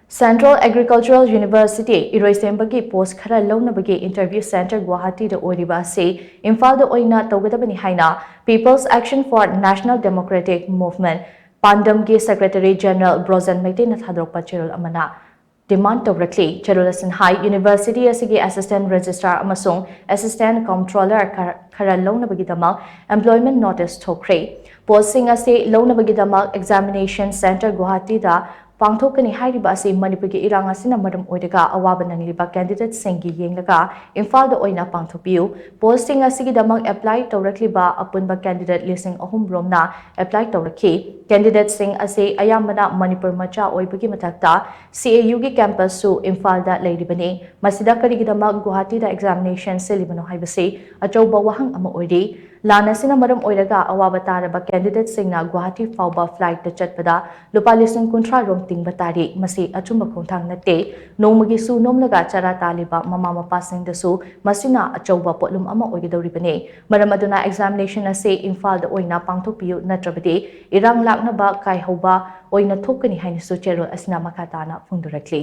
Central Agricultural University Iroishemba ki post khara Lounaba ki interview center Guwahati Da Oiriba Asi Imphal Da Oina Tougadabani HAINA People's Action for National Democratic Movement PANDM ki Secretary General BROJEN MEITEI THADORAKPA CHEROL AMANA demand TOURAKLI CHEROL High University asigi Assistant Registrar amasung Assistant Comptroller khara Lounaba ki damak employment notice thokre posting ase Lounaba ki damak examination center Guwahati Da Pangthokani Oiriba Asi Manipuri ki irang asina maram oiraga awaba nangliba candidate singi yenglaga Imphal Da Oina pangthopiu posting asigi damak apply TOURAKLI ba apunba candidate listing ahum romna apply TOURAKLI candidate sing ase ayamana Manipur macha oibagi matakta CAU ki campus su Imphal da leiribani masida karigi damak Guwahati da examination silibano haibase achouba wahang ama oiri Lana sina maram oiraga awaba taraba candidate singna Guwahati fauba flight da chatpada lupa lising kuntra rom ting batari masi achumba khongthang nate nomagi su nomlaga chara taliba mama mapa sing da su masina achouba potlum ama oigidoribane maram aduna examination ase Imphal Da Oina pangthopiu natrabade irang lakna ba kai hoba oina thokani haina su CHEROL asina makatana phungdurakli